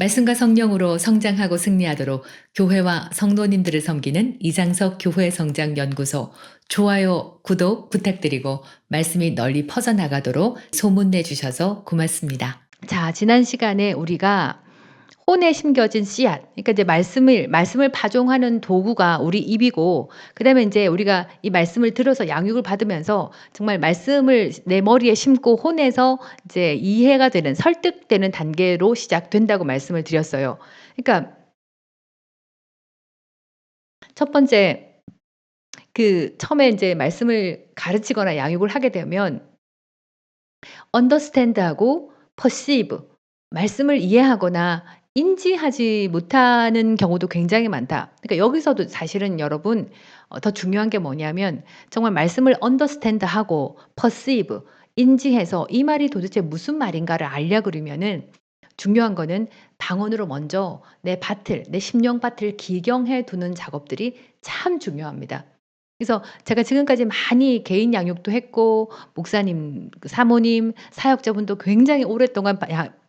말씀과 성령으로 성장하고 승리하도록 교회와 성도님들을 섬기는 이장석 교회 성장 연구소 좋아요, 구독 부탁드리고 말씀이 널리 퍼져나가도록 소문내 주셔서 고맙습니다. 자, 지난 시간에 우리가 혼에 심겨진 씨앗, 그러니까 이제 말씀을 파종하는 도구가 우리 입이고, 그다음에 이제 우리가 이 말씀을 들어서 양육을 받으면서 정말 말씀을 내 머리에 심고 혼에서 이제 이해가 되는 설득되는 단계로 시작된다고 말씀을 드렸어요. 그러니까 첫 번째, 처음에 이제 말씀을 가르치거나 양육을 하게 되면 언더스탠드하고 퍼시브, 말씀을 이해하거나 인지하지 못하는 경우도 굉장히 많다. 그러니까 여기서도 사실은 여러분, 더 중요한 게 뭐냐면 정말 말씀을 언더스탠드하고 퍼시브, 인지해서 이 말이 도대체 무슨 말인가를 알려 그러면은 중요한 거는 방언으로 먼저 내 심령밭을 기경해 두는 작업들이 참 중요합니다. 그래서 제가 지금까지 많이 개인 양육도 했고, 목사님, 사모님, 사역자분도 굉장히 오랫동안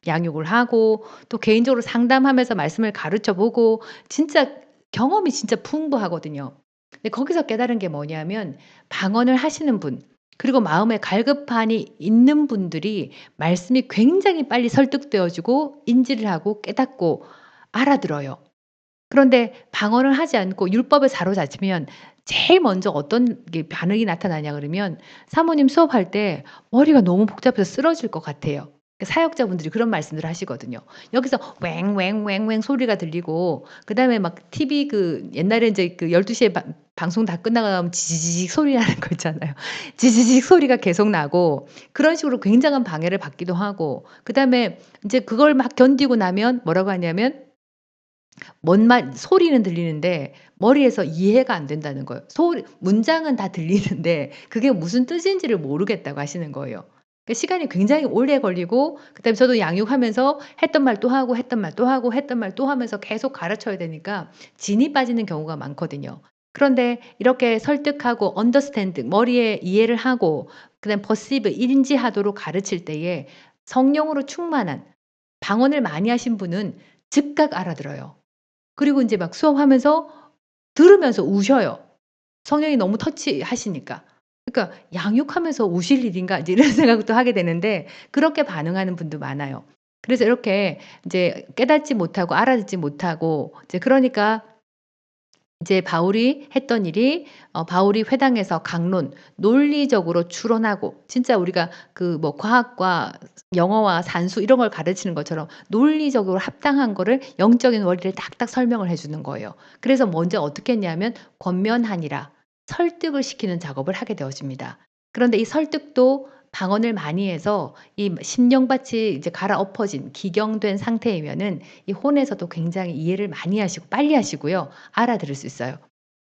양육을 하고, 또 개인적으로 상담하면서 말씀을 가르쳐 보고, 진짜 경험이 진짜 풍부하거든요. 근데 거기서 깨달은 게 뭐냐면 방언을 하시는 분, 그리고 마음에 갈급함이 있는 분들이 말씀이 굉장히 빨리 설득되어지고 인지를 하고 깨닫고 알아들어요. 그런데 방언을 하지 않고 율법에 사로잡히면 제일 먼저 어떤 게 반응이 나타나냐 그러면 사모님 수업할 때 머리가 너무 복잡해서 쓰러질 것 같아요. 그 사역자분들이 그런 말씀들을 하시거든요. 여기서 왱왱왱왱 소리가 들리고, 그다음에 막 TV, 옛날에 인제 12 시에 방송 다 끝나고 나면 지지직 소리 나는 거 있잖아요. 지지직 소리가 계속 나고, 그런 식으로 굉장한 방해를 받기도 하고, 그다음에 인제 그걸 막 견디고 나면 뭐라고 하냐면 뭔 말 소리는 들리는데 머리에서 이해가 안 된다는 거예요. 소리 문장은 다 들리는데 그게 무슨 뜻인지를 모르겠다고 하시는 거예요. 그 시간이 굉장히 오래 걸리고, 그다음에 저도 양육하면서 했던 말 또 하고 했던 말 또 하고 했던 말 또 하면서 계속 가르쳐야 되니까 진이 빠지는 경우가 많거든요. 그런데 이렇게 설득하고 언더스탠드, 머리에 이해를 하고, 그다음에 퍼시브, 인지하도록 가르칠 때에 성령으로 충만한, 방언을 많이 하신 분은 즉각 알아들어요. 그리고 인제 막 수업하면서 들으면서 우셔요. 성령이 너무 터치하시니까. 그러니까 '양육하면서 우실 일인가?' 이제 이런 생각도 하게 되는데, 그렇게 반응하는 분도 많아요. 그래서 이렇게 인제 깨닫지 못하고 알아듣지 못하고, 이제 그러니까 이제 바울이 했던 일이, 바울이 회당에서 강론, 논리적으로 추론하고, 진짜 우리가 뭐 과학과 영어와 산수 이런 걸 가르치는 것처럼 논리적으로 합당한 거를, 영적인 원리를 딱딱 설명을 해 주는 거예요. 그래서 먼저 어떻게 했냐면 권면하니라, 설득을 시키는 작업을 하게 되어집니다. 그런데 이 설득도 방언을 많이 해서 이 심령밭이 이제 갈아엎어진 기경된 상태이면은 이 혼에서도 굉장히 이해를 많이 하시고 빨리 하시고요. 알아들을 수 있어요.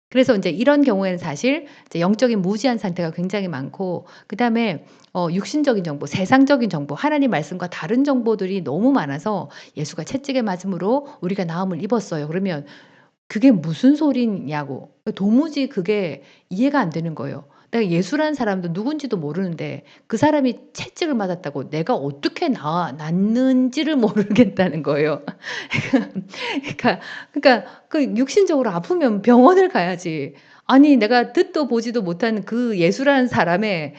그래서 인제 이런 경우에는 사실 이제 영적인 무지한 상태가 굉장히 많고, 그다음에 육신적인 정보, 세상적인 정보, 하나님 말씀과 다른 정보들이 너무 많아서 "예수가 채찍에 맞음으로 우리가 나음을 입었어요." 그러면 그게 무슨 소리냐고. 도무지 그게 이해가 안 되는 거예요. 내가 예수라는 사람도 누군지도 모르는데 그 사람이 채찍을 맞았다고 내가 어떻게 낫는지를 모르겠다는 거예요. 그러니까 육신적으로 아프면 병원을 가야지. 아니, 내가 듣도 보지도 못한 그 예수라는 사람의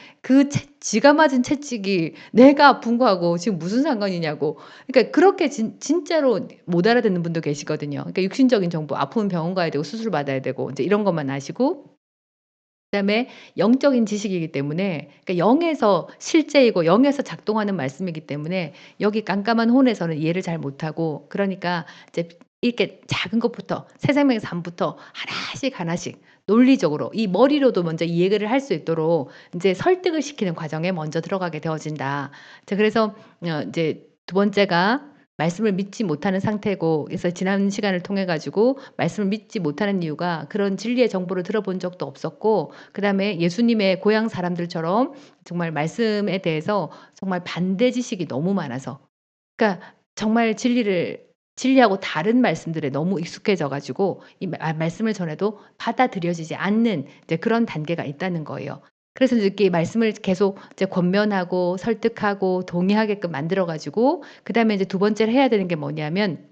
지가 맞은 채찍이 내가 아픈 거하고 지금 무슨 상관이냐고. 그러니까 그렇게 진짜로 못 알아듣는 분도 계시거든요. 그러니까 육신적인 정보, 아프면 병원 가야 되고 수술 받아야 되고 인제 이런 것만 아시고, 그다음에 영적인 지식이기 때문에, 그러니까 영에서 실제이고 영에서 작동하는 말씀이기 때문에 여기 깜깜한 혼에서는 이해를 잘 못하고, 그러니까 이제 이렇게 작은 것부터, 새 생명의 삶부터 하나씩 하나씩 논리적으로 이 머리로도 먼저 이해를 할 수 있도록 인제 설득을 시키는 과정에 먼저 들어가게 되어진다. 자, 그래서 인제 두 번째가 말씀을 믿지 못하는 상태고, 그래서 지난 시간을 통해 가지고 말씀을 믿지 못하는 이유가 그런 진리의 정보를 들어본 적도 없었고, 그다음에 예수님의 고향 사람들처럼 정말 말씀에 대해서 정말 반대 지식이 너무 많아서, 그러니까 정말 진리하고 다른 말씀들에 너무 익숙해져 가지고 이 말씀을 전해도 받아들여지지 않는 이제 그런 단계가 있다는 거예요. 그래서 이제 이렇게 말씀을 계속 이제 권면하고 설득하고 동의하게끔 만들어 가지고, 그다음에 이제 두 번째로 해야 되는 게 뭐냐면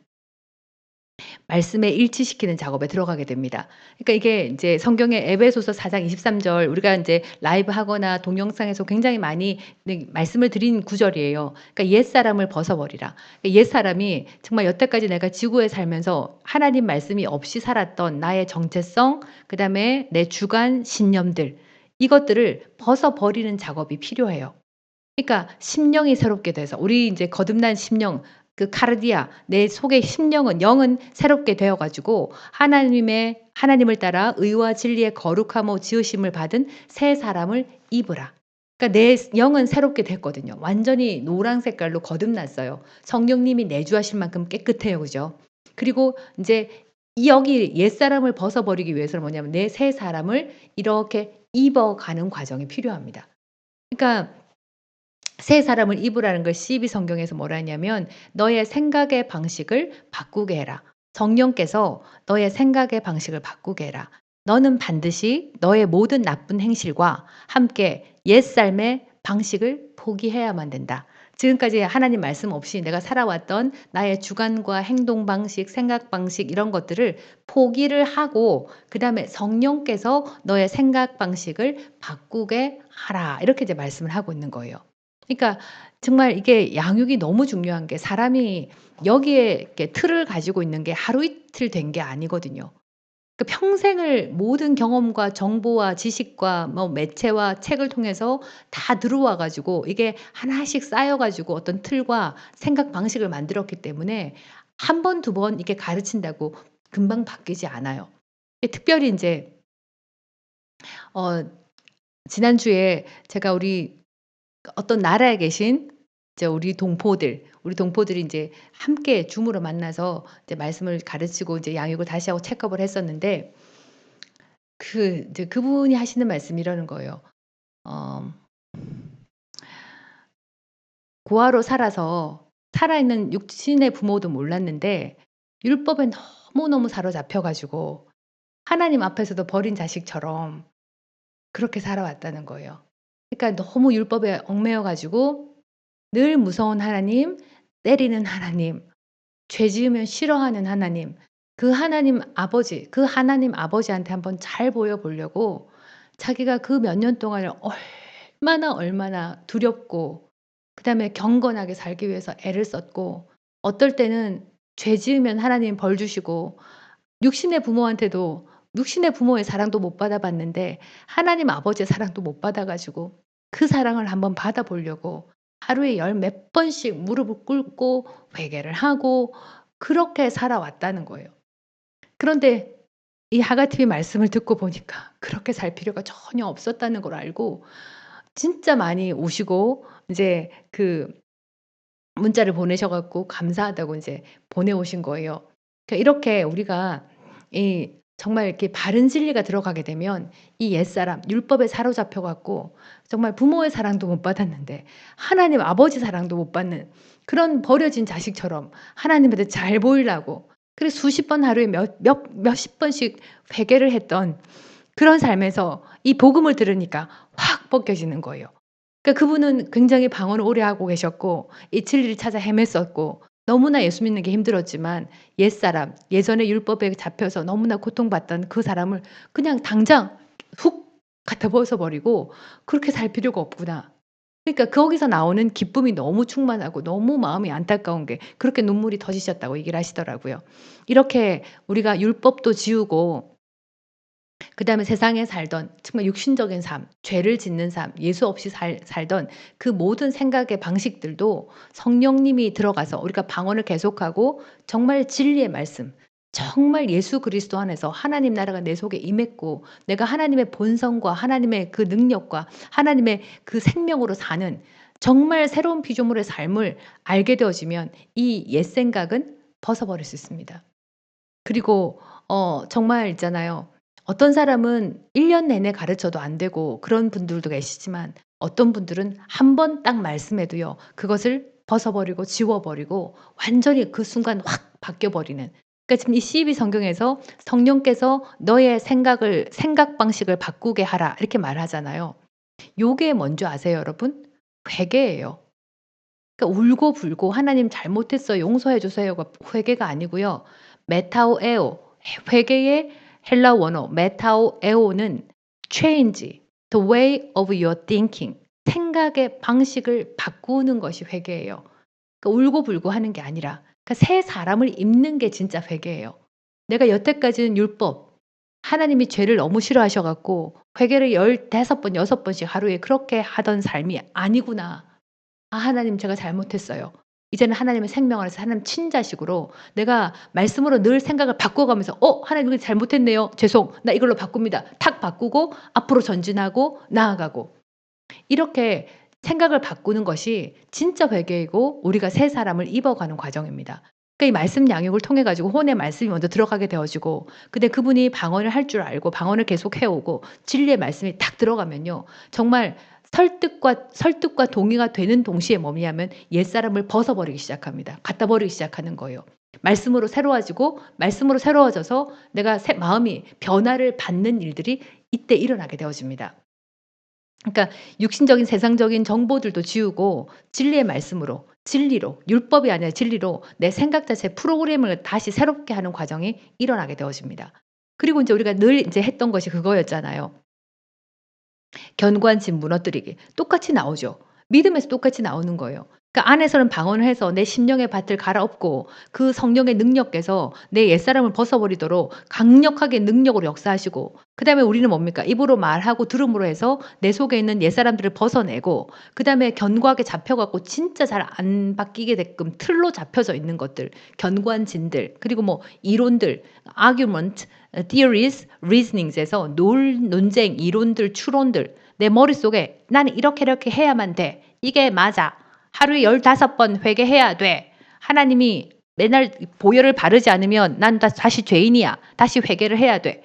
말씀에 일치시키는 작업에 들어가게 됩니다. 그러니까 이게 인제 성경의 에베소서 4장 23절 우리가 인제 라이브 하거나 동영상에서 굉장히 많이 네 말씀을 드린 구절이에요. 그러니까 "옛사람을 벗어버리라." 옛사람이 정말 여태까지 내가 지구에 살면서 하나님 말씀이 없이 살았던 나의 정체성, 그다음에 내 주관, 신념들 이것들을 벗어버리는 작업이 필요해요. 그러니까 심령이 새롭게 돼서 우리 인제 거듭난 심령 그 카르디아 내 속의 심령은 영은 새롭게 되어 가지고 하나님을 따라 의와 진리의 거룩함으로 지으심을 받은 새 사람을 입으라. 그러니까 내 영은 새롭게 됐거든요. 완전히 노란 색깔로 거듭났어요. 성령님이 내주하실 만큼 깨끗해요. 그죠? 그리고 인제 이 여기 옛사람을 벗어버리기 위해서는 뭐냐면 내 새 사람을 이렇게 입어가는 과정이 필요합니다. 그러니까 새 사람을 입으라는 걸 CB 성경에서 뭐라 했냐면 "너의 생각의 방식을 바꾸게 해라." 성령께서 너의 생각의 방식을 바꾸게 해라. "너는 반드시 너의 모든 나쁜 행실과 함께 옛삶의 방식을 포기해야만 된다." 지금까지 하나님 말씀 없이 내가 살아왔던 나의 주관과 행동 방식, 생각 방식 이런 것들을 포기를 하고 그다음에 "성령께서 너의 생각 방식을 바꾸게 하라." 이렇게 이제 말씀을 하고 있는 거예요. 그러니까 정말 이게 양육이 너무 중요한 게 사람이 여기에 이렇게 틀을 가지고 있는 게 하루 이틀 된 게 아니거든요. 그 평생을 모든 경험과 정보와 지식과 뭐 매체와 책을 통해서 다 들어와 가지고 이게 하나씩 쌓여 가지고 어떤 틀과 생각 방식을 만들었기 때문에 한 번 두 번 이렇게 가르친다고 금방 바뀌지 않아요. 특별히 인제 어 지난주에 제가 우리 어떤 나라에 계신 이제 우리 동포들이 인제 함께 줌으로 만나서 이제 말씀을 가르치고 이제 양육을 다시 하고 체크업을 했었는데 이제 그분이 하시는 말씀이 이러는 거예요. 어 고아로 살아서 살아있는 육신의 부모도 몰랐는데 율법에 너무너무 사로잡혀 가지고 하나님 앞에서도 버린 자식처럼 그렇게 살아왔다는 거예요. 그러니까 너무 율법에 얽매여 가지고 늘 무서운 하나님, 때리는 하나님, 죄 지으면 싫어하는 하나님, 그 하나님 아버지한테 한번 잘 보여 보려고 자기가 그 몇 년 동안을 얼마나 두렵고 그다음에 경건하게 살기 위해서 애를 썼고 어떨 때는 죄 지으면 하나님 벌 주시고 육신의 부모한테도 육신의 부모의 사랑도 못 받아 봤는데 하나님 아버지의 사랑도 못 받아 가지고 그 사랑을 한번 받아 보려고 하루에 열 몇 번씩 무릎을 꿇고 회개를 하고 그렇게 살아왔다는 거예요. 그런데 이 하가티비 말씀을 듣고 보니까 그렇게 살 필요가 전혀 없었다는 걸 알고 진짜 많이 우시고 인제 문자를 보내셔 갖고 감사하다고 인제 보내오신 거예요. 그러니까 이렇게 우리가 이 정말 이렇게 바른 진리가 들어가게 되면 이 옛사람 율법에 사로잡혀 갖고 정말 부모의 사랑도 못 받았는데 하나님 아버지 사랑도 못 받는 그런 버려진 자식처럼 하나님한테 잘 보이려고 그래 수십 번 하루에 몇십 번씩 회개를 했던 그런 삶에서 이 복음을 들으니까 확 벗겨지는 거예요. 그러니까 그분은 굉장히 방언을 오래 하고 계셨고 이 진리를 찾아 헤맸었고 너무나 예수 믿는 게 힘들었지만 옛사람 예전에 율법에 잡혀서 너무나 고통받던 그 사람을 그냥 당장 훅 갖다 벗어 버리고 '그렇게 살 필요가 없구나.' 그러니까 거기서 나오는 기쁨이 너무 충만하고 너무 마음이 안타까운 게 그렇게 눈물이 터지셨다고 얘기를 하시더라고요. 이렇게 우리가 율법도 지우고 그다음에 세상에 살던 정말 육신적인 삶, 죄를 짓는 삶, 예수 없이 살던 그 모든 생각의 방식들도 성령님이 들어가서 우리가 방언을 계속하고 정말 진리의 말씀, 정말 예수 그리스도 안에서 하나님 나라가 내 속에 임했고 내가 하나님의 본성과 하나님의 그 능력과 하나님의 그 생명으로 사는 정말 새로운 피조물의 삶을 알게 되어지면 이 옛 생각은 벗어버릴 수 있습니다. 그리고 정말 있잖아요. 어떤 사람은 1년 내내 가르쳐도 안 되고 그런 분들도 계시지만 어떤 분들은 한 번 딱 말씀해도요. 그것을 벗어 버리고 지워 버리고 완전히 그 순간 확 바뀌어 버리는 그러니까 지금 이 CB 성경에서 "성령께서 너의 생각 방식을 바꾸게 하라." 이렇게 말하잖아요. 요게 뭔지 아세요 여러분? 회개예요. 그러니까 울고불고 "하나님 잘못했어요. 용서해 주세요."가 회개가 아니고요. 메타오에오, 회개의 헬라 원어 메타오에오는 change the way of your thinking. 생각의 방식을 바꾸는 것이 회개예요. 그러니까 울고불고 하는 게 아니라 그러니까 새 사람을 입는 게 진짜 회개예요. 내가 여태까지는 율법, 하나님이 죄를 너무 싫어하셔 갖고 회개를 15번 6번씩 하루에 그렇게 하던 삶이 아니구나. 아 하나님 제가 잘못했어요. 이제는 하나님의 생명 안에서 하나님 친자식으로 내가 말씀으로 늘 생각을 바꿔가면서 하나님 이거 잘못했네요. 죄송. 나 이걸로 바꿉니다." 탁 바꾸고 앞으로 전진하고 나아가고. 이렇게 생각을 바꾸는 것이 진짜 회개이고 우리가 새 사람을 입어가는 과정입니다. 그러니까 이 말씀 양육을 통해 가지고 혼의 말씀이 먼저 들어가게 되어지고 근데 그분이 방언을 할 줄 알고 방언을 계속 해 오고 진리의 말씀이 탁 들어가면요. 정말 설득과 동의가 되는 동시에 뭐냐면 옛사람을 벗어버리기 시작합니다. 갖다 버리기 시작하는 거예요. 말씀으로 새로워지고 말씀으로 새로워져서 내가 마음이 변화를 받는 일들이 이때 일어나게 되어집니다. 그러니까 육신적인 세상적인 정보들도 지우고 진리의 말씀으로 진리로 율법이 아니라 진리로 내 생각 자체 프로그램을 다시 새롭게 하는 과정이 일어나게 되어집니다. 그리고 인제 우리가 늘 인제 했던 것이 그거였잖아요. 견고한 집 무너뜨리기. 똑같이 나오죠. 믿음에서 똑같이 나오는 거예요. 그러니까 안에서는 방언을 해서 내 심령의 밭을 갈아엎고 그 성령의 능력께서 내 옛사람을 벗어버리도록 강력하게 능력으로 역사하시고 그다음에 우리는 뭡니까? 입으로 말하고 들음으로 해서 내 속에 있는 옛사람들을 벗어내고 그다음에 견고하게 잡혀 갖고 진짜 잘 안 바뀌게 되게끔 틀로 잡혀져 있는 것들, 견고한 진들, 그리고 뭐 이론들, argument, theories, reasonings에서 논쟁, 이론들, 추론들 내 머릿속에 '나는 이렇게 이렇게 해야만 돼. 이게 맞아. 하루에 15번 회개해야 돼. 하나님이 맨날 보혈을 바르지 않으면 난 다시 죄인이야. 다시 회개를 해야 돼.'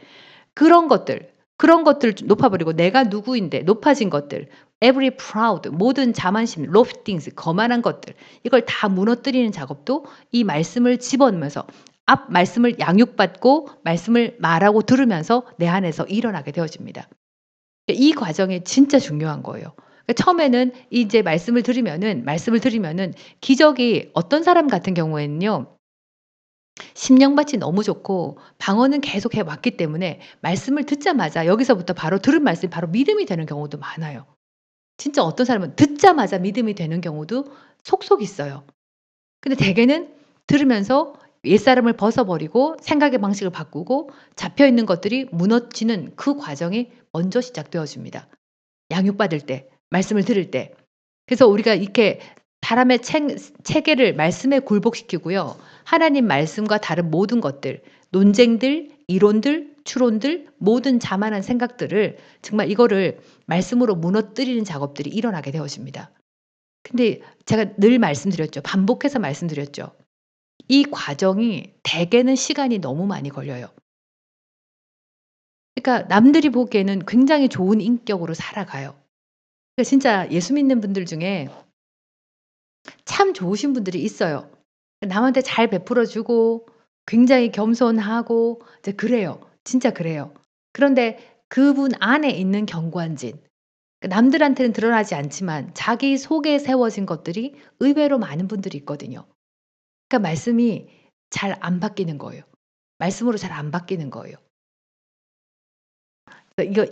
그런 것들 높아 버리고 내가 누구인데 높아진 것들 every proud 모든 자만심 lofting스 거만한 것들 이걸 다 무너뜨리는 작업도 이 말씀을 집어넣으면서 앞 말씀을 양육받고 말씀을 말하고 들으면서 내 안에서 일어나게 되어집니다. 이 과정이 진짜 중요한 거예요. 그러니까 처음에는 이제 말씀을 들으면은 기적이 어떤 사람 같은 경우에는요. 심령밭이 너무 좋고 방언은 계속 해 왔기 때문에 말씀을 듣자마자 여기서부터 바로 들은 말씀이 바로 믿음이 되는 경우도 많아요. 진짜 어떤 사람은 듣자마자 믿음이 되는 경우도 속속 있어요. 근데 대개는 들으면서 옛사람을 벗어버리고 생각의 방식을 바꾸고 잡혀 있는 것들이 무너지는 그 과정이 먼저 시작되어집니다. 양육받을 때, 말씀을 들을 때. 그래서 우리가 이렇게 사람의 체계를 말씀에 굴복시키고요. 하나님 말씀과 다른 모든 것들, 논쟁들, 이론들, 추론들, 모든 자만한 생각들을 정말 이거를 말씀으로 무너뜨리는 작업들이 일어나게 되어집니다. 근데 제가 늘 말씀드렸죠. 반복해서 말씀드렸죠. 이 과정이 대개는 시간이 너무 많이 걸려요. 그러니까 남들이 보기에는 굉장히 좋은 인격으로 살아가요. 그러니까 진짜 예수 믿는 분들 중에 참 좋으신 분들이 있어요. 남한테 잘 베풀어 주고 굉장히 겸손하고 이제 그래요. 진짜 그래요. 그런데 그분 안에 있는 견고한진 남들한테는 드러나지 않지만 자기 속에 세워진 것들이 의외로 많은 분들이 있거든요. 그러니까 말씀이 잘 안 바뀌는 거예요. 말씀으로 잘 안 바뀌는 거예요.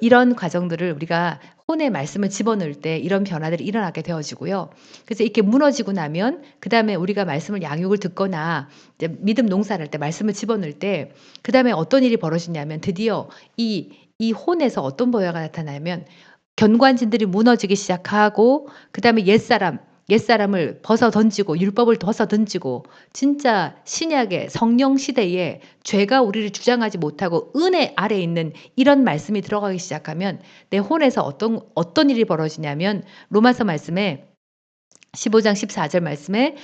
이런 과정들을 우리가 혼의 말씀을 집어넣을 때 이런 변화들이 일어나게 되어지고요. 그래서 이렇게 무너지고 나면 그다음에 우리가 말씀을 양육을 듣거나 이제 믿음 농사를 할 때 말씀을 집어넣을 때 그다음에 어떤 일이 벌어지냐면 드디어 이 혼에서 어떤 변화가 나타나면 견고한진들이 무너지기 시작하고 그다음에 옛사람을 벗어 던지고 율법을 벗어 던지고 진짜 신약의 성령 시대에 죄가 우리를 주장하지 못하고 은혜 아래에 있는 이런 말씀이 들어가기 시작하면 내 혼에서 어떤 일이 벌어지냐면 로마서 말씀에 15장 14절 말씀에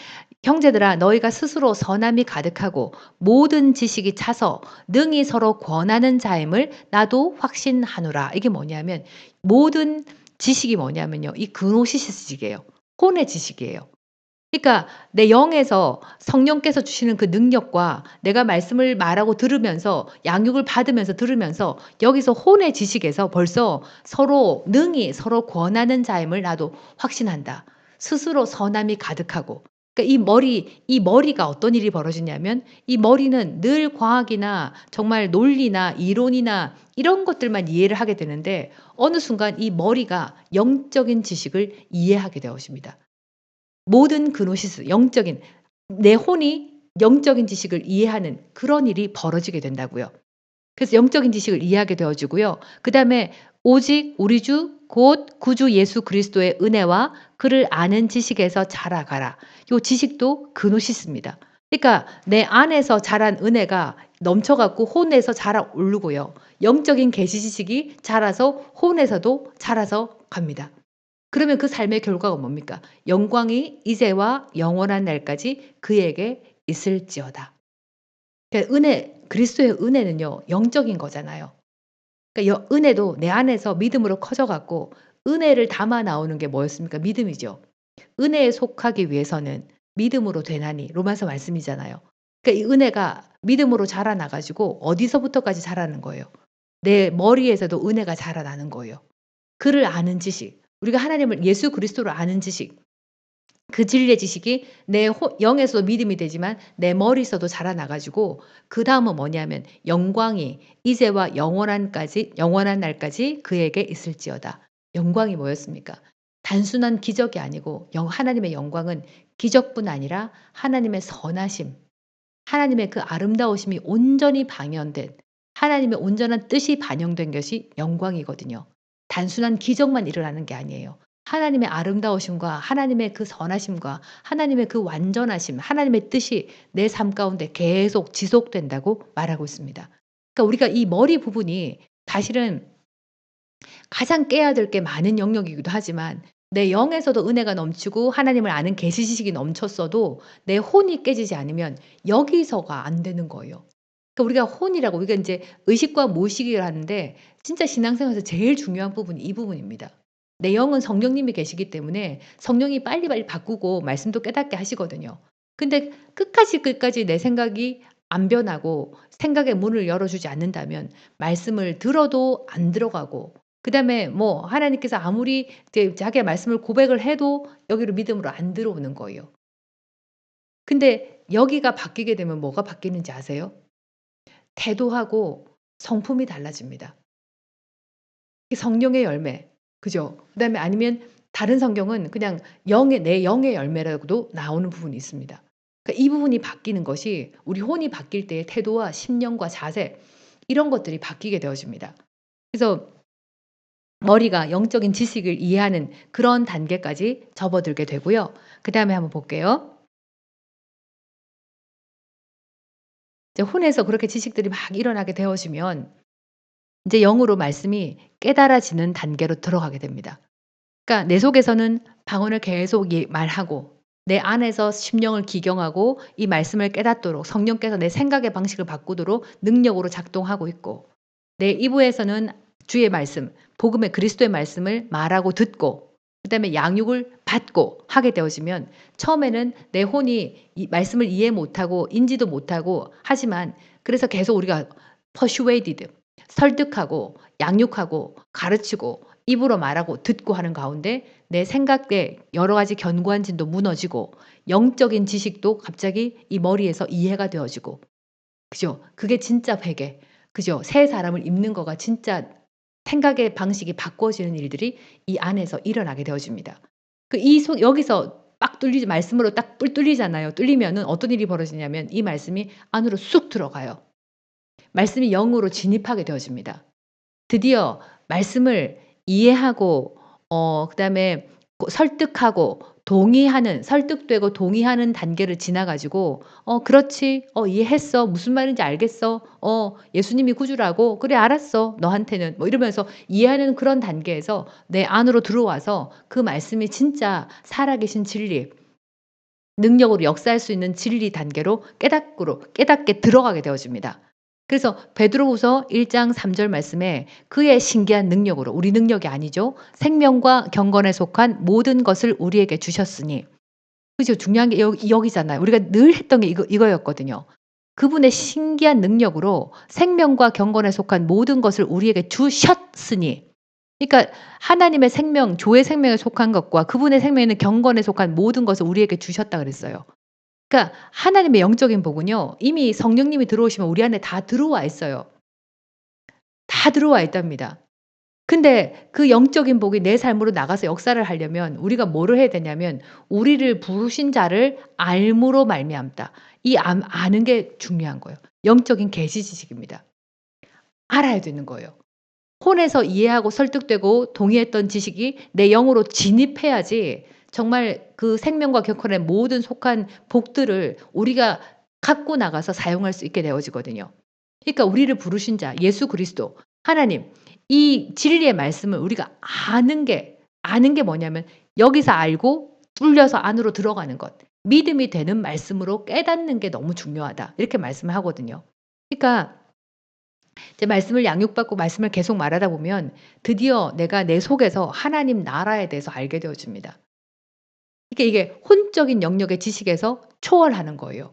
"형제들아 너희가 스스로 선함이 가득하고 모든 지식이 차서 능히 서로 권하는 자임을 나도 확신하노라." 이게 뭐냐면 모든 지식이 뭐냐면요. 이 그노시스직이에요. 혼의 지식이에요. 그러니까 내 영에서 성령께서 주시는 그 능력과 내가 말씀을 말하고 들으면서 양육을 받으면서 들으면서 여기서 혼의 지식에서 벌써 서로 능히 서로 권하는 자임을 나도 확신한다. 스스로 선함이 가득하고 그러니까 이 머리가 어떤 일이 벌어지냐면 이 머리는 늘 과학이나 정말 논리나 이론이나 이런 것들만 이해를 하게 되는데 어느 순간 이 머리가 영적인 지식을 이해하게 되어집니다. 모든 그노시스 영적인 내 혼이 영적인 지식을 이해하는 그런 일이 벌어지게 된다고요. 그래서 영적인 지식을 이해하게 되어지고요. 그다음에 오직 우리 주 곧 구주 예수 그리스도의 은혜와 그를 아는 지식에서 자라가라. 요 지식도 그노시스입니다. 그러니까 내 안에서 자란 은혜가 넘쳐 갖고 혼에서 자라 오르고요. 영적인 계시 지식이 자라서 혼에서도 자라서 갑니다. 그러면 그 삶의 결과가 뭡니까? 영광이 이제와 영원한 날까지 그에게 있을지어다. 그러니까 그리스도의 은혜는요, 영적인 거잖아요. 그러니까 은혜도 내 안에서 믿음으로 커져 갖고 은혜를 담아 나오는 게 뭐였습니까? 믿음이죠. 은혜에 속하기 위해서는 믿음으로 되나니 로마서 말씀이잖아요. 그러니까 이 은혜가 믿음으로 자라나 가지고 어디서부터까지 자라는 거예요? 내 머리에서도 은혜가 자라나는 거예요. 그를 아는 지식, 우리가 하나님을 예수 그리스도를 아는 지식, 그 진리의 지식이 내 영에서도 믿음이 되지만 내 머리에서도 자라나 가지고 그다음은 뭐냐면 영광이 이제와 영원한 날까지 그에게 있을지어다. 영광이 뭐였습니까? 단순한 기적이 아니고 하나님의 영광은 기적뿐 아니라 하나님의 선하심, 하나님의 그 아름다우심이 온전히 방현된 하나님의 온전한 뜻이 반영된 것이 영광이거든요. 단순한 기적만 일어나는 게 아니에요. 하나님의 아름다우심과 하나님의 그 선하심과 하나님의 그 완전하심, 하나님의 뜻이 내 삶 가운데 계속 지속된다고 말하고 있습니다. 그러니까 우리가 이 머리 부분이 사실은 가장 깨야 될 게 많은 영역이기도 하지만 내 영에서도 은혜가 넘치고 하나님을 아는 계시 지식이 넘쳤어도 내 혼이 깨지지 않으면 여기서가 안 되는 거예요. 그러니까 우리가 혼이라고 우리가 인제 의식과 무의식을 하는데 진짜 신앙생활에서 제일 중요한 부분이 이 부분입니다. 내 영은 성령님이 계시기 때문에 성령이 빨리빨리 바꾸고 말씀도 깨닫게 하시거든요. 근데 끝까지 내 생각이 안 변하고 생각의 문을 열어주지 않는다면 말씀을 들어도 안 들어가고 그다음에 뭐 하나님께서 아무리 이제 자기의 말씀을 고백을 해도 여기로 믿음으로 안 들어오는 거예요. 근데 여기가 바뀌게 되면 뭐가 바뀌는지 아세요? 태도하고 성품이 달라집니다. 이 성령의 열매. 그죠? 그다음에 아니면 다른 성경은 그냥 내 영의 열매라고도 나오는 부분이 있습니다. 그러니까 이 부분이 바뀌는 것이 우리 혼이 바뀔 때의 태도와 심령과 자세 이런 것들이 바뀌게 되어집니다. 그래서 머리가 영적인 지식을 이해하는 그런 단계까지 접어들게 되고요. 그다음에 한번 볼게요. 이제 혼에서 그렇게 지식들이 막 일어나게 되어지면 인제 영으로 말씀이 깨달아지는 단계로 들어가게 됩니다. 그러니까 내 속에서는 방언을 계속 말하고 내 안에서 심령을 기경하고 이 말씀을 깨닫도록 성령께서 내 생각의 방식을 바꾸도록 능력으로 작동하고 있고 내 이부에서는 주의 말씀, 복음의 그리스도의 말씀을 말하고 듣고 그다음에 양육을 받고 하게 되어지면 처음에는 내 혼이 이 말씀을 이해 못하고 인지도 못하고 하지만 그래서 계속 우리가 persuaded 설득하고 양육하고 가르치고 입으로 말하고 듣고 하는 가운데 내 생각의 여러 가지 견고한 진도 무너지고 영적인 지식도 갑자기 이 머리에서 이해가 되어지고 그죠? 그게 진짜 회개. 그죠? 새 사람을 입는 거가 진짜 생각의 방식이 바꿔지는 일들이 이 안에서 일어나게 되어집니다. 그 이 속 여기서 빡 뚫리지 말씀으로 딱 뿔 뚫리잖아요. 뚫리면은 어떤 일이 벌어지냐면 이 말씀이 안으로 쑥 들어가요. 말씀이 영으로 진입하게 되어집니다. 드디어 말씀을 이해하고 그다음에 설득하고 동의하는 설득되고 동의하는 단계를 지나 가지고 그렇지. 이해했어. 무슨 말인지 알겠어. 예수님이 구주라고. 그래 알았어. 너한테는." 뭐 이러면서 이해하는 그런 단계에서 내 안으로 들어와서 그 말씀이 진짜 살아계신 진리 능력으로 역사할 수 있는 진리 단계로 깨닫게 들어가게 되어집니다. 그래서 베드로후서 1장 3절 말씀에 그의 신기한 능력으로 우리 능력이 아니죠. 생명과 경건에 속한 모든 것을 우리에게 주셨으니 그죠. 중요한 게 여기잖아요. 우리가 늘 했던 게 이거였거든요. 그분의 신기한 능력으로 생명과 경건에 속한 모든 것을 우리에게 주셨으니 그러니까 하나님의 생명, 조의 생명에 속한 것과 그분의 생명에는 경건에 속한 모든 것을 우리에게 주셨다 그랬어요. 그러니까 하나님의 영적인 복은요. 이미 성령님이 들어오시면 우리 안에 다 들어와 있어요. 다 들어와 있답니다. 근데 그 영적인 복이 내 삶으로 나가서 역사를 하려면 우리가 뭐를 해야 되냐면 우리를 부르신 자를 알므로 말미암다. 이 아는 게 중요한 거예요. 영적인 계시 지식입니다. 알아야 되는 거예요. 혼에서 이해하고 설득되고 동의했던 지식이 내 영으로 진입해야지 정말 그 생명과 격언의 모든 속한 복들을 우리가 갖고 나가서 사용할 수 있게 되어지거든요. 그러니까 우리를 부르신 자 예수 그리스도 하나님 이 진리의 말씀을 우리가 아는 게 뭐냐면 여기서 알고 뚫려서 안으로 들어가는 것. 믿음이 되는 말씀으로 깨닫는 게 너무 중요하다. 이렇게 말씀을 하거든요. 그러니까 이제 말씀을 양육받고 말씀을 계속 말하다 보면 드디어 내가 내 속에서 하나님 나라에 대해서 알게 되어집니다. 그러니까 이게 혼적인 영역의 지식에서 초월하는 거예요.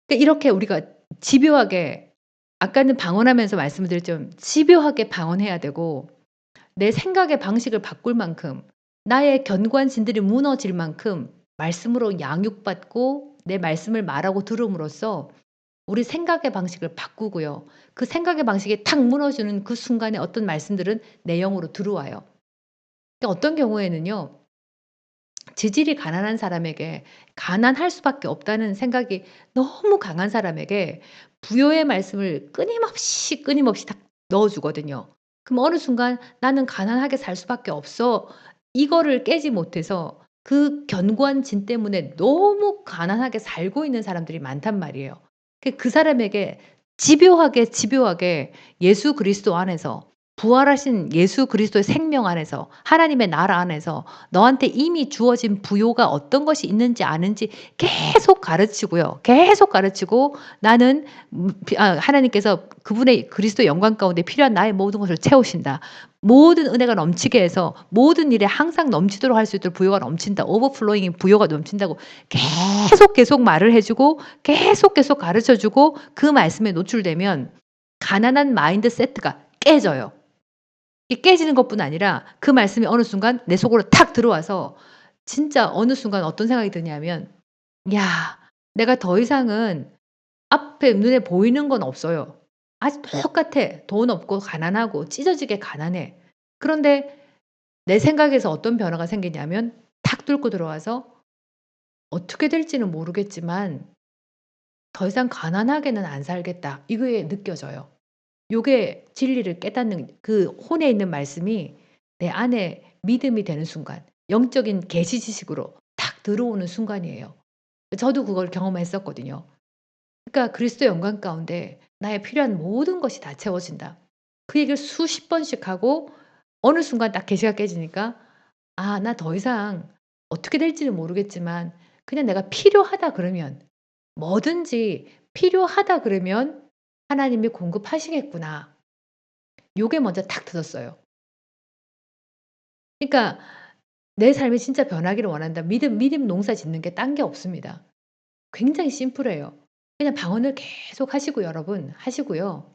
그러니까 이렇게 우리가 집요하게 아까는 방언하면서 말씀을 드렸지만 집요하게 방언해야 되고 내 생각의 방식을 바꿀 만큼 나의 견고한 진들이 무너질 만큼 말씀으로 양육받고 내 말씀을 말하고 들음으로써 우리 생각의 방식을 바꾸고요. 그 생각의 방식이 탁 무너지는 그 순간에 어떤 말씀들은 내 영으로 들어와요. 근데 어떤 경우에는요. 지질이 가난한 사람에게 가난할 수밖에 없다는 생각이 너무 강한 사람에게 부요의 말씀을 끊임없이 딱 넣어 주거든요. 그럼 어느 순간 '나는 가난하게 살 수밖에 없어.' 이거를 깨지 못해서 그 견고한 진 때문에 너무 가난하게 살고 있는 사람들이 많단 말이에요. 그 사람에게 집요하게 예수 그리스도 안에서 부활하신 예수 그리스도의 생명 안에서 하나님의 나라 안에서 너한테 이미 주어진 부요가 어떤 것이 있는지 아는지 계속 가르치고요. 계속 가르치고 나는 하나님께서 그분의 그리스도의 영광 가운데 필요한 나의 모든 것을 채우신다. 모든 은혜가 넘치게 해서 모든 일에 항상 넘치도록 할 수 있도록 부요가 넘친다. 오버플로잉인 부요가 넘친다고 계속 말을 해 주고 계속 가르쳐 주고 그 말씀에 노출되면 가난한 마인드 세트가 깨져요. 이 깨지는 것뿐 아니라 그 말씀이 어느 순간 내 속으로 탁 들어와서 진짜 어느 순간 어떤 생각이 드냐면 '야 내가 더 이상은 앞에 눈에 보이는 건 없어요. 아직 똑같아. 돈 없고 가난하고 찢어지게 가난해. 그런데 내 생각에서 어떤 변화가 생기냐면 탁 뚫고 들어와서 어떻게 될지는 모르겠지만 더 이상 가난하게는 안 살겠다.' 이게 느껴져요. 요게 진리를 깨닫는 그 혼에 있는 말씀이 내 안에 믿음이 되는 순간 영적인 계시 지식으로 탁 들어오는 순간이에요. 저도 그걸 경험했었거든요. 그러니까 그리스도의 영광 가운데 나의 필요한 모든 것이 다 채워진다. 그 얘기를 수십 번씩 하고 어느 순간 딱 계시가 깨지니까 '아 나 더 이상 어떻게 될지는 모르겠지만 그냥 내가 필요하다 그러면 뭐든지 필요하다 그러면 하나님이 공급하시겠구나.' 요게 먼저 탁 터졌어요. 그러니까 내 삶이 진짜 변하기를 원한다. 믿음 농사 짓는 게 딴 게 없습니다. 굉장히 심플해요. 그냥 방언을 계속 하시고 여러분 하시고요.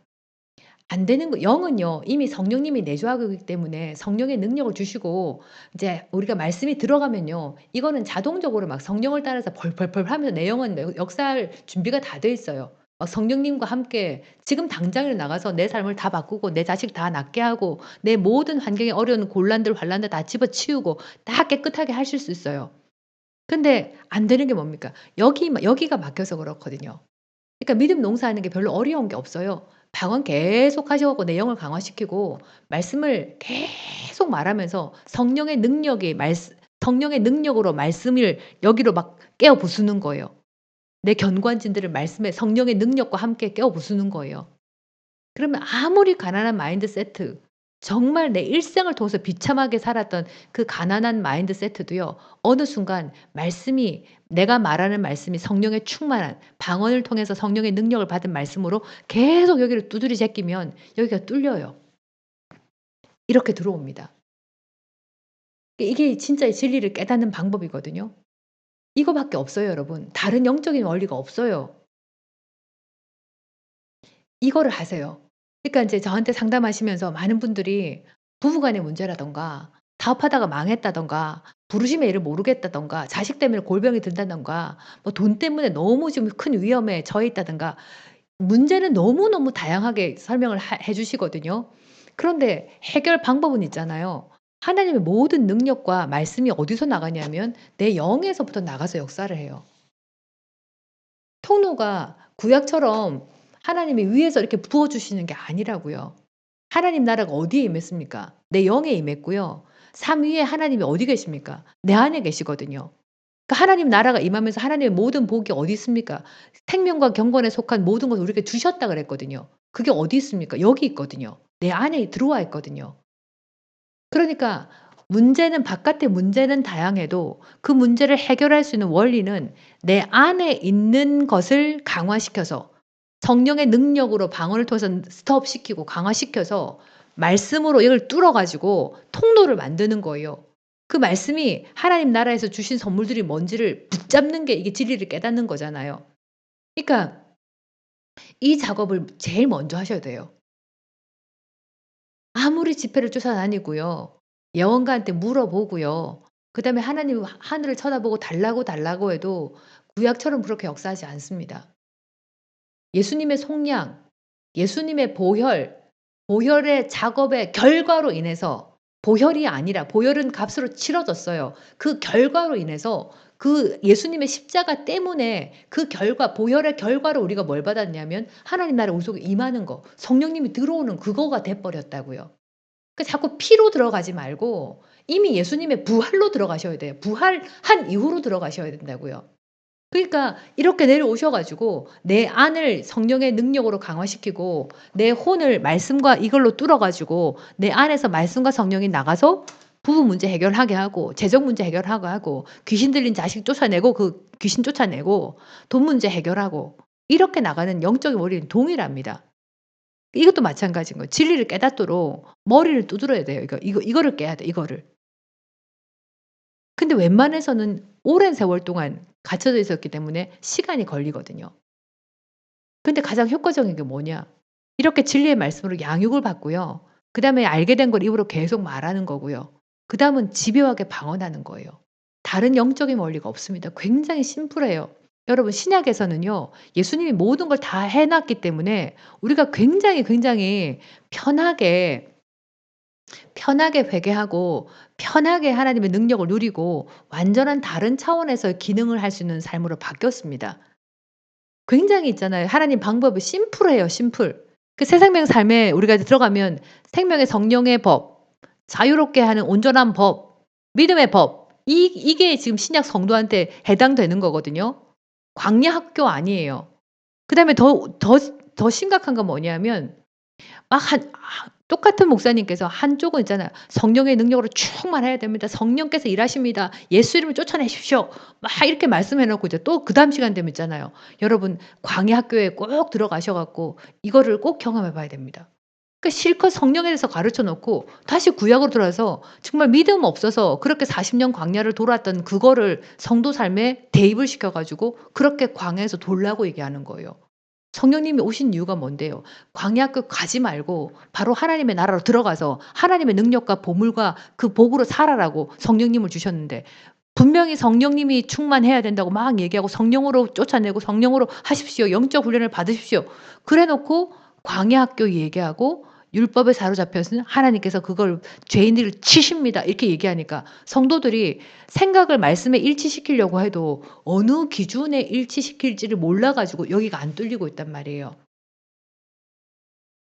안 되는 거 영은요 이미 성령님이 내주하고 있기 때문에 성령의 능력을 주시고 이제 우리가 말씀이 들어가면요 이거는 자동적으로 막 성령을 따라서 벌벌벌 하면서 내 영은 역사할 준비가 다 돼 있어요. 막 성령님과 함께 지금 당장을 나가서 내 삶을 다 바꾸고 내 자식 다 낫게 하고 내 모든 환경의 어려운 곤란들 환란들 다 집어치우고 다 깨끗하게 하실 수 있어요. 근데 안 되는 게 뭡니까? 여기가 막혀서 그렇거든요. 그러니까 믿음 농사하는 게 별로 어려운 게 없어요. 방언 계속 하셔 갖고 내용을 강화시키고 말씀을 계속 말하면서 성령의 능력으로 말씀을 여기로 막 깨어 부수는 거예요. 내 견고한 진들을 말씀에 성령의 능력과 함께 깨어 부수는 거예요. 그러면 아무리 가난한 마인드세트 정말 내 일생을 통해서 비참하게 살았던 그 가난한 마인드세트도요. 어느 순간 말씀이 내가 말하는 말씀이 성령의 충만한 방언을 통해서 성령의 능력을 받은 말씀으로 계속 여기를 두드리 제끼면 여기가 뚫려요. 이렇게 들어옵니다. 이게 진짜 진리를 깨닫는 방법이거든요. 이거밖에 없어요, 여러분. 다른 영적인 원리가 없어요. 이거를 하세요. 그러니까 인제 저한테 상담하시면서 많은 분들이 부부 간의 문제라든가 사업하다가 망했다든가 부르심의 일을 모르겠다든가 자식 때문에 골병이 든다든가 뭐 돈 때문에 너무 좀 큰 위험에 처해 있다든가 문제는 너무너무 다양하게 설명을 해 주시거든요. 그런데 해결 방법은 있잖아요. 하나님의 모든 능력과 말씀이 어디서 나가냐면 내 영에서부터 나가서 역사를 해요. 통로가 구약처럼 하나님이 위에서 이렇게 부어 주시는 게 아니라고요. 하나님 나라가 어디에 임했습니까? 내 영에 임했고요. 삶 위에 하나님이 어디 계십니까? 내 안에 계시거든요. 그러니까 하나님 나라가 임하면서 하나님의 모든 복이 어디 있습니까? 생명과 경건에 속한 모든 것을 우리에게 주셨다 그랬거든요. 그게 어디 있습니까? 여기 있거든요. 내 안에 들어와 있거든요. 그러니까 문제는 바깥의 문제는 다양해도 그 문제를 해결할 수 있는 원리는 내 안에 있는 것을 강화시켜서 성령의 능력으로 방언을 통해서 스톱시키고 강화시켜서 말씀으로 이걸 뚫어 가지고 통로를 만드는 거예요. 그 말씀이 하나님 나라에서 주신 선물들이 뭔지를 붙잡는 게 이게 진리를 깨닫는 거잖아요. 그러니까 이 작업을 제일 먼저 하셔야 돼요. 아무리 지표를 쫓아다니고요. 예언가한테 물어보고요. 그다음에 하나님 하늘을 쳐다보고 달라고 달라고 해도 구약처럼 그렇게 역사하지 않습니다. 예수님의 속량, 예수님의 보혈, 보혈의 작업의 결과로 인해서 보혈이 아니라 보혈은 값으로 치러졌어요. 그 결과로 인해서 그 예수님의 십자가 때문에 그 결과 보혈의 결과로 우리가 뭘 받았냐면 하나님 나라 우리 속에 임하는 거 성령님이 들어오는 그거가 돼 버렸다고요. 그 자꾸 피로 들어가지 말고 이미 예수님의 부활로 들어가셔야 돼요. 부활한 이후로 들어가셔야 된다고요. 그러니까 이렇게 내려오셔 가지고 내 안을 성령의 능력으로 강화시키고 내 혼을 말씀과 이걸로 뚫어 가지고 내 안에서 말씀과 성령이 나가서 부부 문제 해결하게 하고 재정 문제 해결하게 하고 귀신 들린 자식 쫓아내고 그 귀신 쫓아내고 돈 문제 해결하고 이렇게 나가는 영적인 원리는 동일합니다. 이것도 마찬가지인 거예요. 진리를 깨닫도록 머리를 두드려야 돼요. 이거를 깨야 돼 이거를. 근데 웬만해서는 오랜 세월 동안 갇혀져 있었기 때문에 시간이 걸리거든요. 근데 가장 효과적인 게 뭐냐? 이렇게 진리의 말씀으로 양육을 받고요. 그다음에 알게 된 걸 입으로 계속 말하는 거고요. 그다음은 집요하게 방언하는 거예요. 다른 영적인 원리가 없습니다. 굉장히 심플해요. 여러분 신약에서는요. 예수님이 모든 걸 다 해 놨기 때문에 우리가 굉장히 편하게 회개하고 편하게 하나님의 능력을 누리고 완전한 다른 차원에서의 기능을 할 수 있는 삶으로 바뀌었습니다. 굉장히 있잖아요. 하나님 방법이 심플해요, 심플. 그 새 생명 삶에 우리가 들어가면 생명의 성령의 법, 자유롭게 하는 온전한 법, 믿음의 법 이게 지금 신약 성도한테 해당되는 거거든요. 광야 학교 아니에요. 그다음에 더 심각한 건 뭐냐면 막 똑같은 목사님께서 한쪽은 있잖아요. "성령의 능력으로 충만해야 됩니다. 성령께서 일하십니다. 예수 이름으로 쫓아내십시오." 막 이렇게 말씀해 놓고 이제 또 그다음 시간 되면 있잖아요. 여러분 광야 학교에 꼭 들어가셔 갖고 이거를 꼭 경험해 봐야 됩니다. 그러니까 실컷 성령에 대해서 가르쳐 놓고 다시 구약으로 돌아와서 정말 믿음 없어서 그렇게 40년 광야를 돌았던 그거를 성도 삶에 대입을 시켜 가지고 그렇게 광야에서 돌라고 얘기하는 거예요. 성령님이 오신 이유가 뭔데요? 광야 그 가지 말고 바로 하나님의 나라로 들어가서 하나님의 능력과 보물과 그 복으로 살아라고 성령님을 주셨는데 분명히 성령님이 충만해야 된다고 막 얘기하고 성령으로 쫓아내고 성령으로 하십시오. 영적 훈련을 받으십시오. 그래 놓고 광야 학교 얘기하고 율법에 사로잡혀서 하나님께서 그걸 죄인들을 치십니다. 이렇게 얘기하니까 성도들이 생각을 말씀에 일치시키려고 해도 어느 기준에 일치시킬지를 몰라 가지고 여기가 안 뚫리고 있단 말이에요.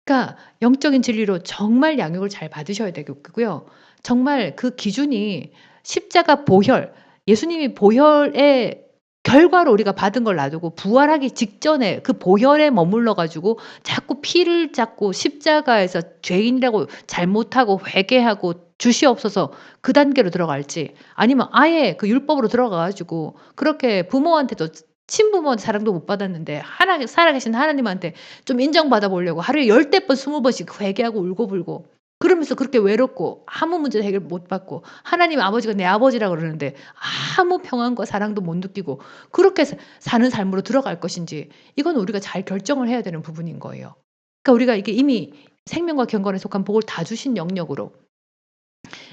그러니까 영적인 진리로 정말 양육을 잘 받으셔야 되겠고요. 정말 그 기준이 십자가 보혈, 예수님이 보혈의 결과로 우리가 받은 걸 놔두고 부활하기 직전에 그 보혈에 머물러 가지고 자꾸 피를 잡고 십자가에서 죄인이라고 잘못하고 회개하고 주시옵소서 그 단계로 들어갈지 아니면 아예 그 율법으로 들어가 가지고 그렇게 부모한테도 친부모한테 사랑도 못 받았는데 하나 살아계신 하나님한테 좀 인정받아 보려고 하루에 10대 번 20 번씩 회개하고 울고불고 그러면서 그렇게 외롭고 아무 문제 해결 못 받고 하나님 아버지가 내 아버지라 그러는데 아무 평안과 사랑도 못 느끼고 그렇게 사는 삶으로 들어갈 것인지 이건 우리가 잘 결정을 해야 되는 부분인 거예요. 그러니까 우리가 이게 이미 생명과 경건에 속한 복을 다 주신 영역으로,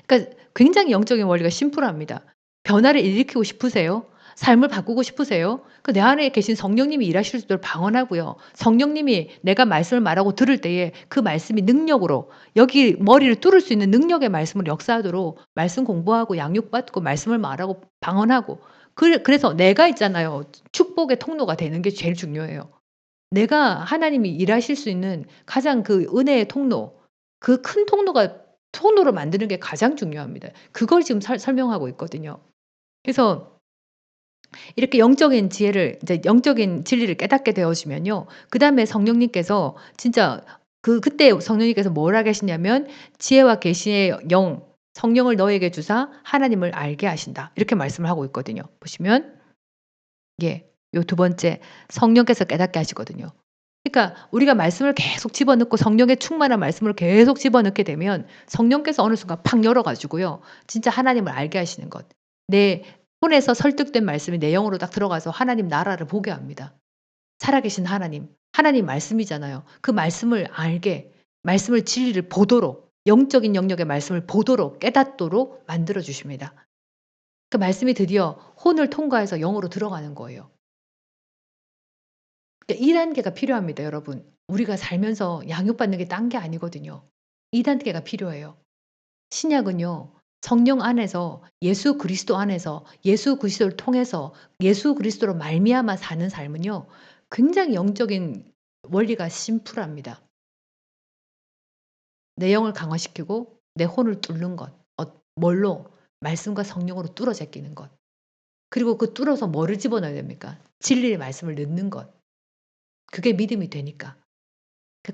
그러니까 굉장히 영적인 원리가 심플합니다. 변화를 일으키고 싶으세요? 삶을 바꾸고 싶으세요? 그 내 안에 계신 성령님이 일하실 수 있도록 방언하고요. 성령님이 내가 말씀을 말하고 들을 때에 그 말씀이 능력으로 여기 머리를 뚫을 수 있는 능력의 말씀을 역사하도록 말씀 공부하고 양육받고 말씀을 말하고 방언하고, 그래서 내가 있잖아요. 축복의 통로가 되는 게 제일 중요해요. 내가 하나님이 일하실 수 있는 가장 그 은혜의 통로, 그 큰 통로로 만드는 게 가장 중요합니다. 그걸 지금 설명하고 있거든요. 그래서 이렇게 영적인 지혜를, 이제 영적인 진리를 깨닫게 되어지면요. 그다음에 성령님께서 진짜 그때 성령님께서 뭘 하게 하시냐면 "지혜와 계시의 영 성령을 너에게 주사 하나님을 알게 하신다." 이렇게 말씀을 하고 있거든요. 보시면 예. 요 두 번째, 성령께서 깨닫게 하시거든요. 그러니까 우리가 말씀을 계속 집어넣고 성령의 충만한 말씀을 계속 집어넣게 되면 성령께서 어느 순간 팍 열어 가지고요. 진짜 하나님을 알게 하시는 것. 내 손에서 설득된 말씀이 내 영으로 딱 들어가서 하나님 나라를 보게 합니다. 살아계신 하나님, 하나님 말씀이잖아요. 그 말씀을 알게, 말씀을 진리를 보도록, 영적인 영역의 말씀을 보도록 깨닫도록 만들어 주십니다. 그 말씀이 드디어 혼을 통과해서 영으로 들어가는 거예요. 그러니까 2 단계가 필요합니다, 여러분. 우리가 살면서 양육받는 게 딴 게 아니거든요. 2 단계가 필요해요. 신약은요. 성령 안에서 예수 그리스도 안에서 예수 그리스도를 통해서 예수 그리스도로 말미암아 사는 삶은요. 굉장히 영적인 원리가 심플합니다. 내 영을 강화시키고 내 혼을 뚫는 것. 뭘로? 말씀과 성령으로 뚫어 제끼는 것. 그리고 그 뚫어서 뭐를 집어넣어야 됩니까? 진리의 말씀을 넣는 것. 그게 믿음이 되니까.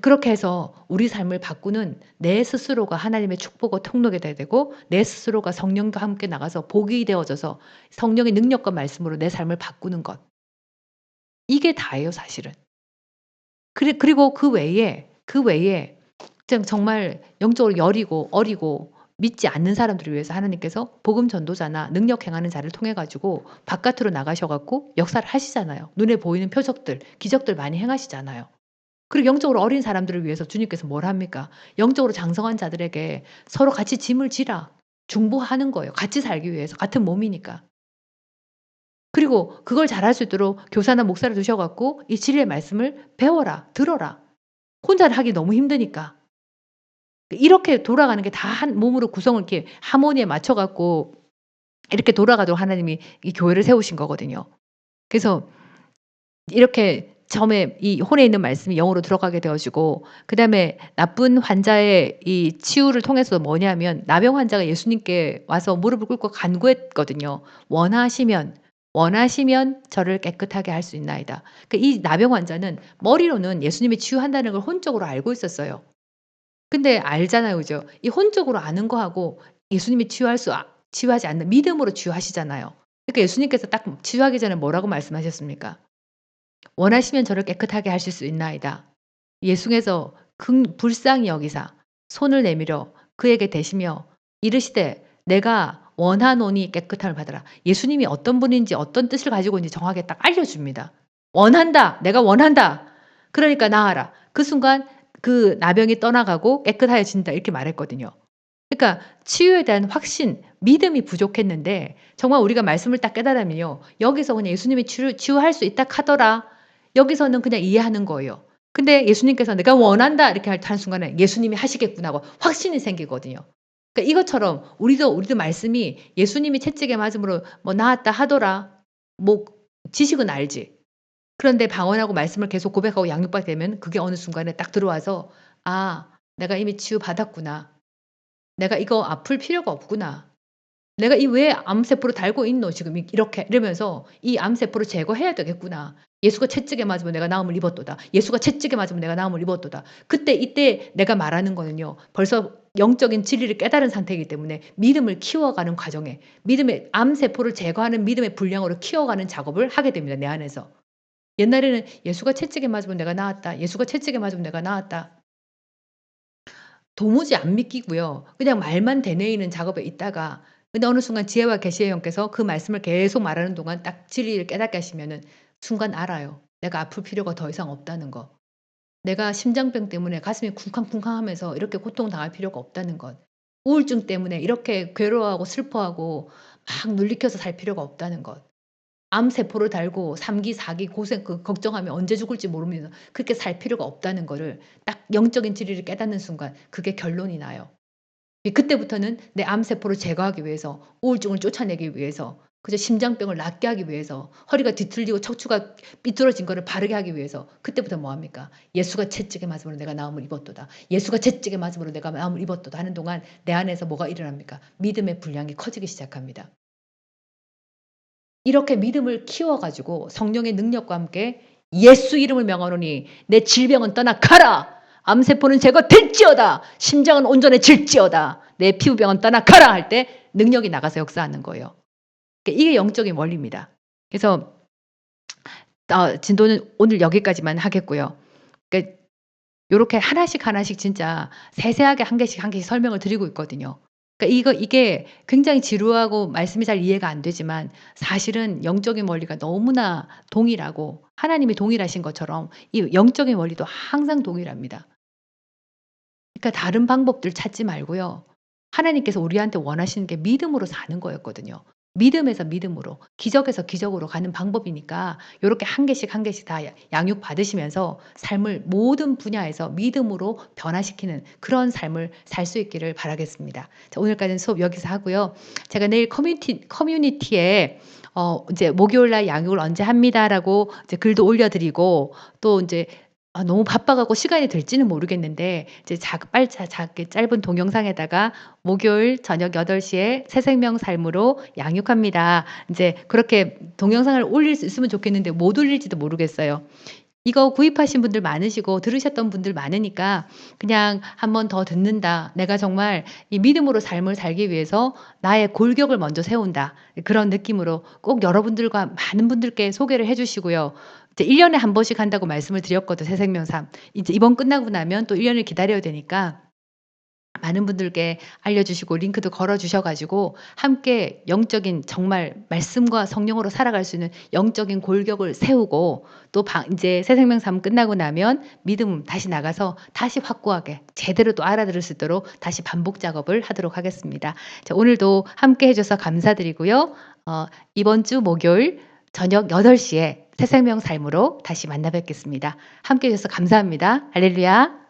그렇게 해서 우리 삶을 바꾸는 내 스스로가 하나님의 축복의 통로가 돼야 되고, 내 스스로가 성령과 함께 나가서 복이 되어져서 성령의 능력과 말씀으로 내 삶을 바꾸는 것. 이게 다예요, 사실은. 그리고 그 외에 정말 영적으로 여리고 어리고 믿지 않는 사람들을 위해서 하나님께서 복음 전도자나 능력 행하는 자를 통해 가지고 바깥으로 나가셔 갖고 역사를 하시잖아요. 눈에 보이는 표적들, 기적들 많이 행하시잖아요. 그리고 영적으로 어린 사람들을 위해서 주님께서 뭘 합니까? 영적으로 장성한 자들에게 서로 같이 짐을 지라. 중보하는 거예요. 같이 살기 위해서. 같은 몸이니까. 그리고 그걸 잘할 수 있도록 교사나 목사를 두셔 갖고 이 진리의 말씀을 배워라. 들어라. 혼자 하기 너무 힘드니까. 이렇게 돌아가는 게 다 한 몸으로 구성을 이렇게 하모니에 맞춰 갖고 이렇게 돌아가도록 하나님이 이 교회를 세우신 거거든요. 그래서 이렇게 처음에 이 혼에 있는 말씀이 영으로 들어가게 되어지고, 그다음에 나쁜 환자의 이 치유를 통해서 뭐냐면 나병 환자가 예수님께 와서 무릎을 꿇고 간구했거든요. 원하시면 저를 깨끗하게 할 수 있나이다." 그 이 나병 환자는 머리로는 예수님이 치유한다는 걸 혼적으로 알고 있었어요. 근데 알잖아요. 그죠? 이 혼적으로 아는 거하고 예수님이 치유하지 않는 믿음으로 치유하시잖아요. 그러니까 예수님께서 딱 치유하기 전에 뭐라고 말씀하셨습니까? "원하시면 저를 깨끗하게 하실 수 있나이다." 예수께서 불쌍히 여기사 손을 내밀어 그에게 대시며 이르시되 "내가 원하노니 깨끗함을 받으라." 예수님이 어떤 분인지 어떤 뜻을 가지고 있는지 정확하게 딱 알려줍니다. "원한다. 내가 원한다. 그러니까 나아라." 그 순간 그 나병이 떠나가고 깨끗하여진다 이렇게 말했거든요. 그러니까 치유에 대한 확신, 믿음이 부족했는데 정말 우리가 말씀을 딱 깨달으면요. 여기서 그냥 예수님이 치유할 수 있다 카더라. 여기서는 그냥 이해하는 거예요. 근데 예수님께서 "내가 원한다." 이렇게 하는 순간에 '예수님이 하시겠구나.' 하고 확신이 생기거든요. 그러니까 이것처럼 우리도 말씀이 예수님이 채찍에 맞음으로 뭐 "나았다 하더라." 뭐 지식은 알지. 그런데 방언하고 말씀을 계속 고백하고 양육받게 되면 그게 어느 순간에 딱 들어와서 '아 내가 이미 치유받았구나. 내가 이거 아플 필요가 없구나. 내가 이 왜 암세포를 달고 있노 지금 이렇게.' 이러면서 '이 암세포를 제거해야 되겠구나. 예수가 채찍에 맞으면 내가 나음을 입었도다. 예수가 채찍에 맞으면 내가 나음을 입었도다.' 이때 내가 말하는 거는요. 벌써 영적인 진리를 깨달은 상태이기 때문에 믿음을 키워가는 과정에 믿음의 암세포를 제거하는 믿음의 분량으로 키워가는 작업을 하게 됩니다, 내 안에서. 옛날에는 '예수가 채찍에 맞으면 내가 나았다. 예수가 채찍에 맞으면 내가 나았다.' 도무지 안 믿기고요. 그냥 말만 되뇌이는 작업에 있다가 근데 어느 순간 지혜와 계시의 영께서 그 말씀을 계속 말하는 동안 딱 진리를 깨닫게 하시면은 순간 알아요. 내가 아플 필요가 더 이상 없다는 거. 내가 심장병 때문에 가슴이 쿵쾅쿵쾅하면서 이렇게 고통당할 필요가 없다는 것. 우울증 때문에 이렇게 괴로워하고 슬퍼하고 막 눌리켜서 살 필요가 없다는 것. 암세포를 달고 3 기 4기 고생 걱정하며 언제 죽을지 모르면서 그렇게 살 필요가 없다는 거를 딱 영적인 진리를 깨닫는 순간 그게 결론이 나요. 그때부터는 내 암세포를 제거하기 위해서 우울증을 쫓아내기 위해서 그저 심장병을 낫게 하기 위해서 허리가 뒤틀리고 척추가 삐뚤어진 거를 바르게 하기 위해서 그때부터 뭐 합니까? "예수가 채찍에 맞음으로 내가 나음을 입었도다. 예수가 채찍에 맞음으로 내가 나음을 입었도다." 하는 동안 내 안에서 뭐가 일어납니까? 믿음의 분량이 커지기 시작합니다. 이렇게 믿음을 키워 가지고 성령의 능력과 함께 "예수 이름을 명하노니 내 질병은 떠나 가라. 암세포는 제거될지어다. 심장은 온전해질지어다. 내 피부병은 떠나 가라." 할 때 능력이 나가서 역사하는 거예요. 그러니까 이게 영적인 원리입니다. 그래서 진도는 오늘 여기까지만 하겠고요. 그러니까 요렇게 하나씩 하나씩 진짜 세세하게 한 개씩 한 개씩 설명을 드리고 있거든요. 그러니까 이게 굉장히 지루하고 말씀이 잘 이해가 안 되지만 사실은 영적인 원리가 너무나 동일하고 하나님이 동일하신 것처럼 이 영적인 원리도 항상 동일합니다. 그러니까 다른 방법들 찾지 말고요. 하나님께서 우리한테 원하시는 게 믿음으로 사는 거였거든요. 믿음에서 믿음으로, 기적에서 기적으로 가는 방법이니까 요렇게 한 개씩 한 개씩 다 양육 받으시면서 삶을 모든 분야에서 믿음으로 변화시키는 그런 삶을 살 수 있기를 바라겠습니다. 자, 오늘까지는 수업 여기서 하고요. 제가 내일 커뮤니티에 이제 "목요일 날 양육을 언제 합니다."라고 이제 글도 올려 드리고 또 인제 너무 바빠 갖고 시간이 될지는 모르겠는데 이제 작게 짧은 동영상에다가 "목요일 저녁 8 시에 새 생명 삶으로 양육합니다." 인제 그렇게 동영상을 올릴 수 있으면 좋겠는데 못 올릴지도 모르겠어요. 이거 구입하신 분들 많으시고 들으셨던 분들 많으니까 그냥 '한 번 더 듣는다. 내가 정말 이 믿음으로 삶을 살기 위해서 나의 골격을 먼저 세운다.' 그런 느낌으로 꼭 여러분들과 많은 분들께 소개를 해 주시고요. 이제 1 년에 한 번씩 한다고 말씀을 드렸거든 새생명삼. 이제 이번 끝나고 나면 또 1 년을 기다려야 되니까 많은 분들께 알려주시고 링크도 걸어 주셔 가지고 함께 영적인 정말 말씀과 성령으로 살아갈 수 있는 영적인 골격을 세우고 또 인제 새 생명 삶 끝나고 나면 믿음 다시 나가서 다시 확고하게 제대로 또 알아들을 수 있도록 다시 반복 작업을 하도록 하겠습니다. 자, 오늘도 함께 해 주셔서 감사드리고요. 이번 주 목요일 저녁 8 시에 새 생명 삶으로 다시 만나 뵙겠습니다. 함께 해 주셔서 감사합니다. 할렐루야.